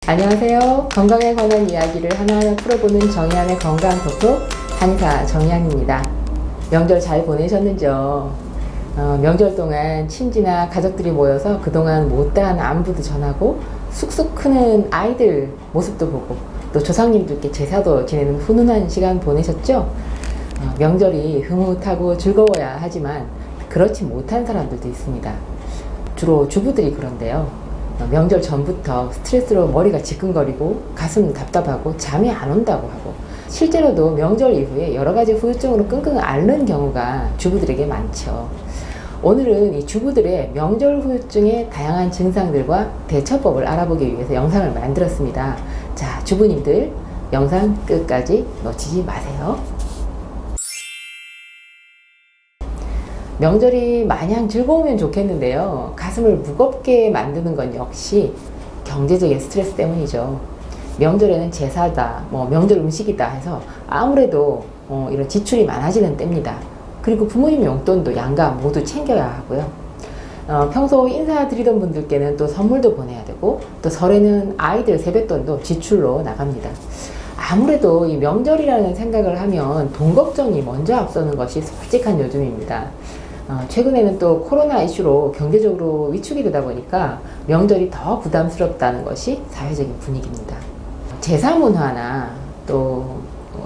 안녕하세요. 건강에 관한 이야기를 하나하나 풀어보는 정의안의 건강톡톡 한의사 정의안입니다. 명절 잘 보내셨는지요? 명절 동안 친지나 가족들이 모여서 그동안 못다한 안부도 전하고 쑥쑥 크는 아이들 모습도 보고 또 조상님들께 제사도 지내는 훈훈한 시간 보내셨죠? 명절이 흐뭇하고 즐거워야 하지만 그렇지 못한 사람들도 있습니다. 주로 주부들이 그런데요. 명절 전부터 스트레스로 머리가 지끈거리고 가슴 답답하고 잠이 안 온다고 하고 실제로도 명절 이후에 여러 가지 후유증으로 끙끙 앓는 경우가 주부들에게 많죠. 오늘은 이 주부들의 명절 후유증의 다양한 증상들과 대처법을 알아보기 위해서 영상을 만들었습니다. 자, 주부님들 영상 끝까지 놓치지 마세요. 명절이 마냥 즐거우면 좋겠는데요. 가슴을 무겁게 만드는 건 역시 경제적인 스트레스 때문이죠. 명절에는 제사다, 명절 음식이다 해서 아무래도 이런 지출이 많아지는 때입니다. 그리고 부모님 용돈도 양가 모두 챙겨야 하고요. 평소 인사드리던 분들께는 또 선물도 보내야 되고 또 설에는 아이들 세뱃돈도 지출로 나갑니다. 아무래도 이 명절이라는 생각을 하면 돈 걱정이 먼저 앞서는 것이 솔직한 요즘입니다. 최근에는 또 코로나 이슈로 경제적으로 위축이 되다 보니까 명절이 더 부담스럽다는 것이 사회적인 분위기입니다. 제사 문화나 또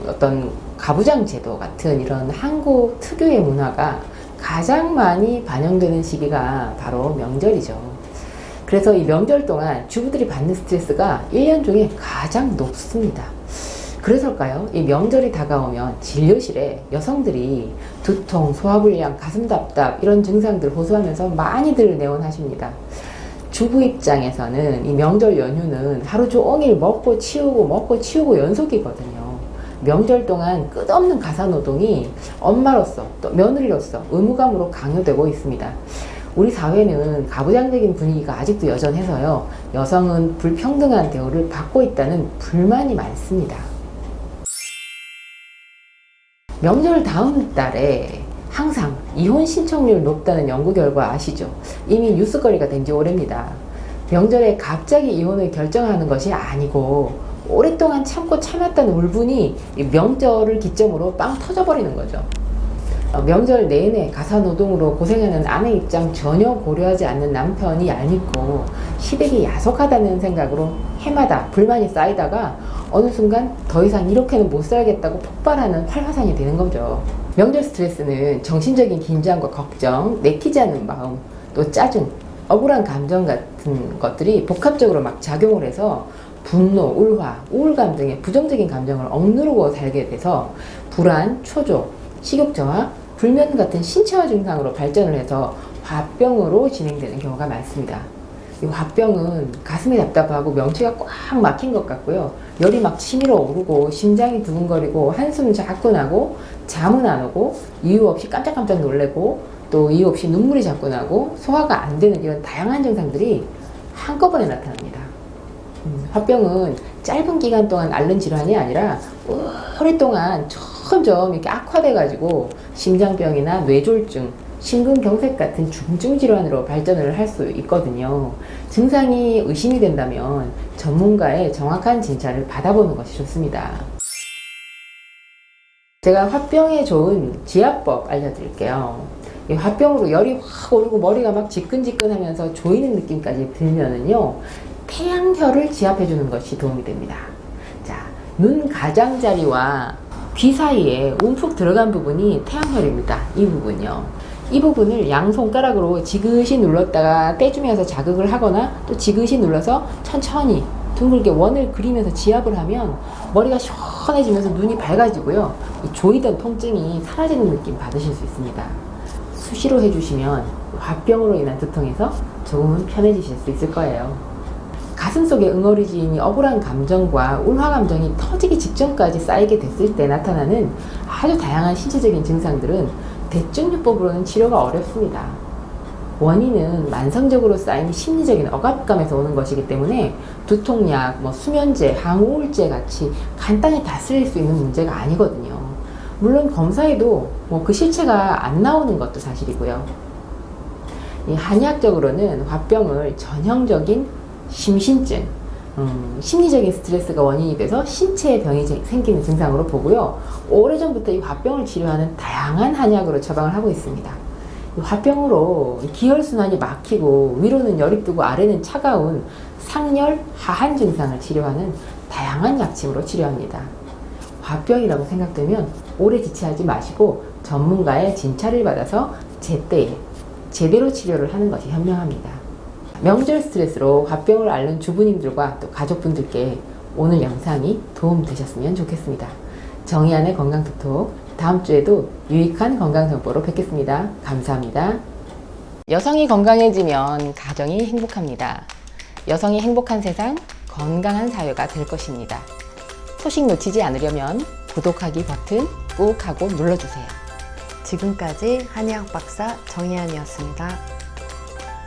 어떤 가부장 제도 같은 이런 한국 특유의 문화가 가장 많이 반영되는 시기가 바로 명절이죠. 그래서 이 명절 동안 주부들이 받는 스트레스가 1년 중에 가장 높습니다. 그래서일까요? 이 명절이 다가오면 진료실에 여성들이 두통, 소화불량, 가슴 답답 이런 증상들을 호소하면서 많이들 내원하십니다. 주부 입장에서는 이 명절 연휴는 하루 종일 먹고 치우고 연속이거든요. 명절 동안 끝없는 가사노동이 엄마로서 또 며느리로서 의무감으로 강요되고 있습니다. 우리 사회는 가부장적인 분위기가 아직도 여전해서요. 여성은 불평등한 대우를 받고 있다는 불만이 많습니다. 명절 다음 달에 항상 이혼 신청률 높다는 연구 결과 아시죠? 이미 뉴스거리가 된 지 오래입니다. 명절에 갑자기 이혼을 결정하는 것이 아니고 오랫동안 참고 참았다는 울분이 명절을 기점으로 빵 터져버리는 거죠. 명절 내내 가사노동으로 고생하는 아내 입장 전혀 고려하지 않는 남편이 얄밉고 시댁이 야속하다는 생각으로 해마다 불만이 쌓이다가 어느 순간 더 이상 이렇게는 못 살겠다고 폭발하는 활화산이 되는 거죠. 명절 스트레스는 정신적인 긴장과 걱정, 내키지 않는 마음, 또 짜증, 억울한 감정 같은 것들이 복합적으로 막 작용을 해서 분노, 울화, 우울감 등의 부정적인 감정을 억누르고 살게 돼서 불안, 초조, 식욕 저하, 불면 같은 신체화 증상으로 발전을 해서 화병으로 진행되는 경우가 많습니다. 이 화병은 가슴이 답답하고 명치가 꽉 막힌 것 같고요. 열이 막 치밀어 오르고 심장이 두근거리고 한숨 자꾸 나고 잠은 안 오고 이유 없이 깜짝깜짝 놀래고 또 이유 없이 눈물이 자꾸 나고 소화가 안 되는 이런 다양한 증상들이 한꺼번에 나타납니다. 화병은 짧은 기간 동안 앓는 질환이 아니라 오랫동안 점점 이렇게 악화돼 가지고 심장병이나 뇌졸중, 심근경색 같은 중증 질환으로 발전을 할 수 있거든요. 증상이 의심이 된다면 전문가의 정확한 진찰을 받아보는 것이 좋습니다. 제가 화병에 좋은 지압법 알려드릴게요. 이 화병으로 열이 확 오르고 머리가 막 지끈지끈하면서 조이는 느낌까지 들면은요, 태양혈을 지압해주는 것이 도움이 됩니다. 자, 눈 가장자리와 귀 사이에 움푹 들어간 부분이 태양혈입니다. 이 부분요. 이 부분을 양 손가락으로 지그시 눌렀다가 떼주면서 자극을 하거나 또 지그시 눌러서 천천히 둥글게 원을 그리면서 지압을 하면 머리가 시원해지면서 눈이 밝아지고요. 이 조이던 통증이 사라지는 느낌 받으실 수 있습니다. 수시로 해주시면 화병으로 인한 두통에서 조금은 편해지실 수 있을 거예요. 가슴속에 응어리진 억울한 감정과 울화 감정이 터지기 직전까지 쌓이게 됐을 때 나타나는 아주 다양한 신체적인 증상들은 대증요법으로는 치료가 어렵습니다. 원인은 만성적으로 쌓인 심리적인 억압감에서 오는 것이기 때문에 두통약, 수면제, 항우울제 같이 간단히 다스릴 수 있는 문제가 아니거든요. 물론 검사에도 그 실체가 안 나오는 것도 사실이고요. 이 한의학적으로는 화병을 전형적인 심신증, 심리적인 스트레스가 원인이 돼서 신체에 병이 생기는 증상으로 보고요. 오래전부터 이 화병을 치료하는 다양한 한약으로 처방을 하고 있습니다. 이 화병으로 기혈순환이 막히고 위로는 열이 뜨고 아래는 차가운 상열, 하한 증상을 치료하는 다양한 약침으로 치료합니다. 화병이라고 생각되면 오래 지체하지 마시고 전문가의 진찰을 받아서 제때에 제대로 치료를 하는 것이 현명합니다. 명절 스트레스로 화병을 앓는 주부님들과 또 가족분들께 오늘 영상이 도움되셨으면 좋겠습니다. 정의안의 건강톡톡, 다음 주에도 유익한 건강정보로 뵙겠습니다. 감사합니다. 여성이 건강해지면 가정이 행복합니다. 여성이 행복한 세상, 건강한 사회가 될 것입니다. 소식 놓치지 않으려면 구독하기 버튼 꾹 하고 눌러주세요. 지금까지 한의학 박사 정의안이었습니다.